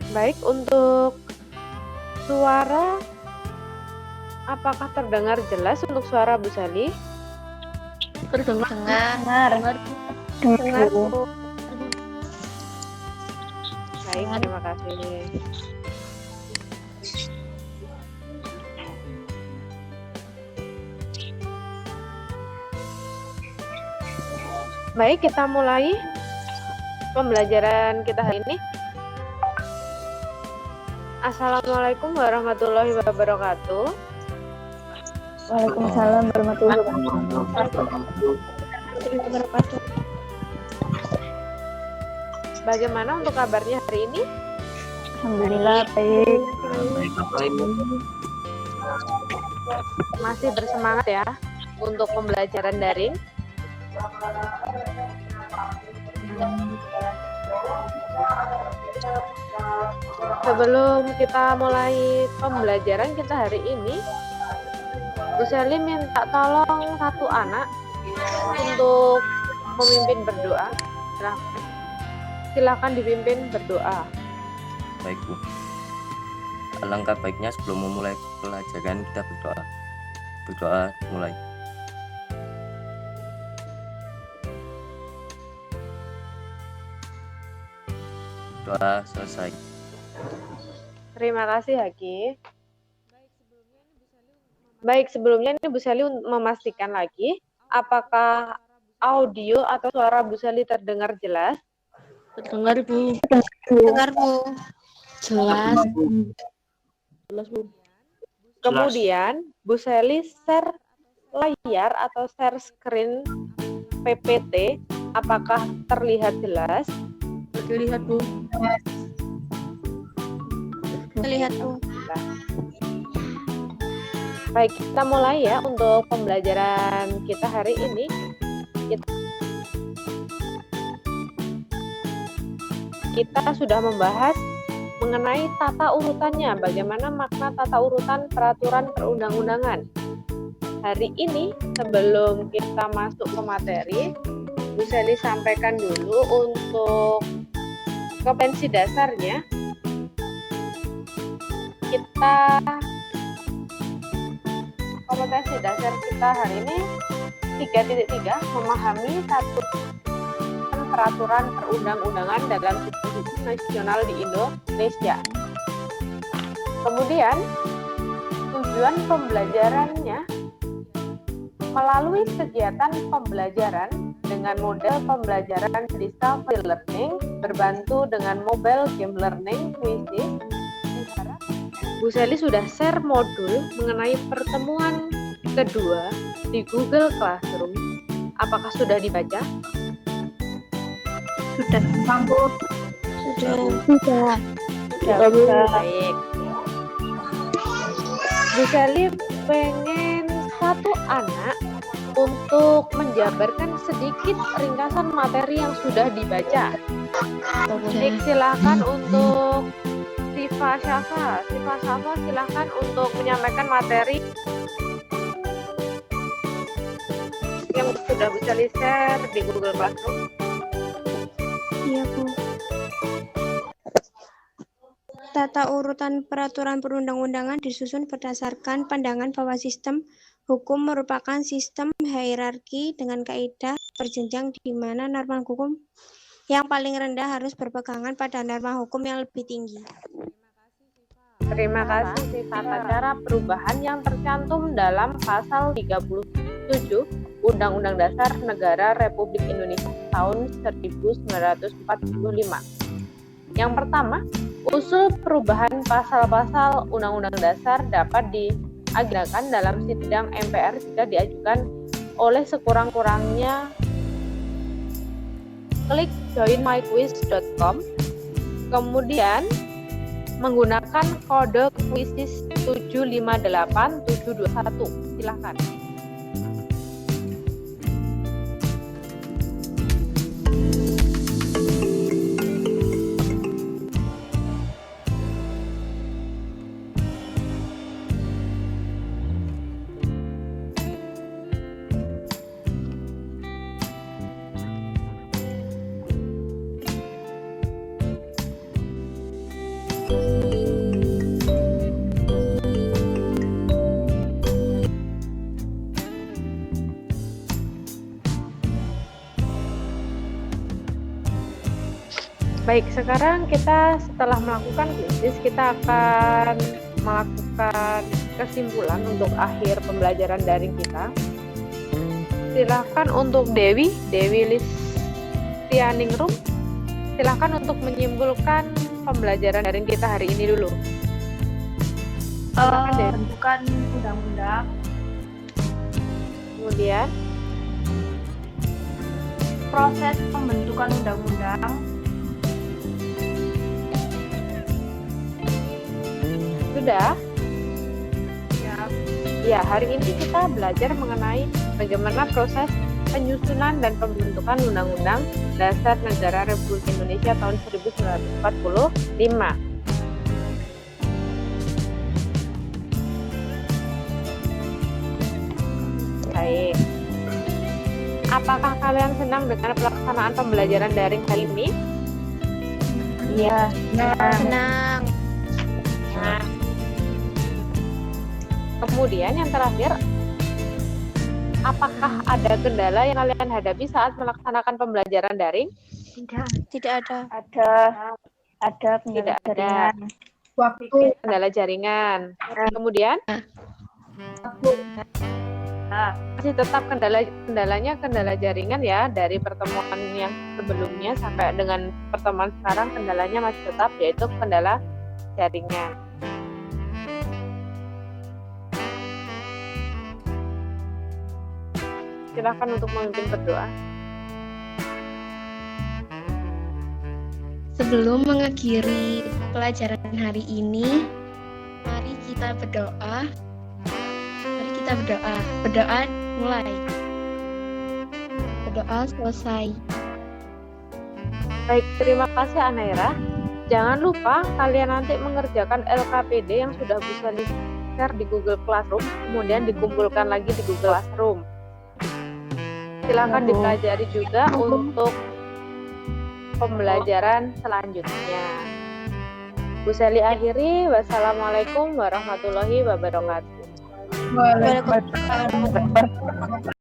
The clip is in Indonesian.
Baik, untuk suara, apakah terdengar jelas untuk suara Bu Sally? Terdengar. Dengar. Dengar, Bu. Bu. Baik, terima kasih. Baik, kita mulai pembelajaran kita hari ini. Assalamualaikum warahmatullahi wabarakatuh. Waalaikumsalam warahmatullahi wabarakatuh. Bagaimana untuk kabarnya hari ini? Alhamdulillah baik. Masih bersemangat ya untuk pembelajaran daring? Sebelum kita mulai pembelajaran kita hari ini, Bu Sally minta tolong satu anak untuk memimpin berdoa. Silakan dipimpin berdoa. Baik, Bu. Alangkah baiknya sebelum memulai pelajaran kita berdoa. Berdoa mulai. Doa selesai. Terima kasih, Haki. Baik, sebelumnya ini Bu Sally memastikan lagi apakah audio atau suara Bu Sally terdengar jelas? Terdengar, Bu. Terdengar, Bu. Jelas. Jelas, Bu. Kemudian Bu Sally share layar atau share screen PPT, apakah terlihat jelas? Terlihat, Bu. Terlihat, Bu. Baik, kita mulai ya untuk pembelajaran kita hari ini. Kita sudah membahas mengenai tata urutannya, bagaimana makna tata urutan peraturan perundang-undangan. Hari ini, sebelum kita masuk ke materi, Bu Sally sampaikan dulu untuk kompetensi dasarnya. Kompetensi dasar kita hari ini 3.3, memahami satu peraturan perundang-undangan dalam sistem hukum nasional di Indonesia. Kemudian tujuan pembelajarannya melalui kegiatan pembelajaran dengan model pembelajaran discovery learning berbantu dengan mobile game learning quizzes. Bu Sally sudah share modul mengenai pertemuan kedua di Google Classroom. Apakah sudah dibaca? Sudah. Baik. Bu Sally pengen satu anak untuk menjabarkan sedikit ringkasan materi yang sudah dibaca. Baik, silakan untuk Siva Syafa silakan untuk menyampaikan materi yang sudah bisa share di Google Classroom. Iya, Bu. Tata urutan peraturan perundang-undangan disusun berdasarkan pandangan bahwa sistem hukum merupakan sistem hierarki dengan kaidah berjenjang di mana norma hukum yang paling rendah harus berpegangan pada norma hukum yang lebih tinggi. Terima kasih, tata cara perubahan yang tercantum dalam pasal 37 Undang-Undang Dasar Negara Republik Indonesia tahun 1945. Yang pertama, usul perubahan pasal-pasal Undang-Undang Dasar dapat diagendakan dalam sidang MPR jika diajukan oleh sekurang-kurangnya. Klik joinmyquiz.com, kemudian menggunakan kode quizzes 758721. Silakan. Baik, sekarang kita setelah melakukan kuisis, kita akan melakukan kesimpulan untuk akhir pembelajaran daring kita. Silakan untuk Dewi Listianingrum, silakan untuk menyimpulkan pembelajaran daring kita hari ini dulu. Silakan, Dewi. Pembentukan undang-undang, Kemudian, proses pembentukan undang-undang, sudah? ya, Ya, hari ini kita belajar mengenai bagaimana proses penyusunan dan pembentukan Undang-Undang Dasar Negara Republik Indonesia tahun 1945. Baik. Apakah kalian senang dengan pelaksanaan pembelajaran daring kali ini? iya, Senang. Nah, kemudian yang terakhir, apakah ada kendala yang kalian hadapi saat melaksanakan pembelajaran daring? Tidak ada. ada Tidak kendala ada. jaringan, Kendala jaringan. Kemudian masih tetap kendalanya kendala jaringan ya, dari pertemuan yang sebelumnya sampai dengan pertemuan sekarang kendalanya masih tetap, yaitu kendala jaringan. Silakan untuk memimpin berdoa. Sebelum mengakhiri pelajaran hari ini, mari kita berdoa. Mari kita berdoa. Berdoa mulai. Berdoa selesai. Baik, terima kasih Anaira. Jangan lupa kalian nanti mengerjakan LKPD yang sudah bisa di-share di Google Classroom, kemudian dikumpulkan lagi di Google Classroom. Silakan dipelajari juga untuk pembelajaran selanjutnya. Bu Seli akhiri, wassalamualaikum warahmatullahi wabarakatuh. Waalaikumsalam.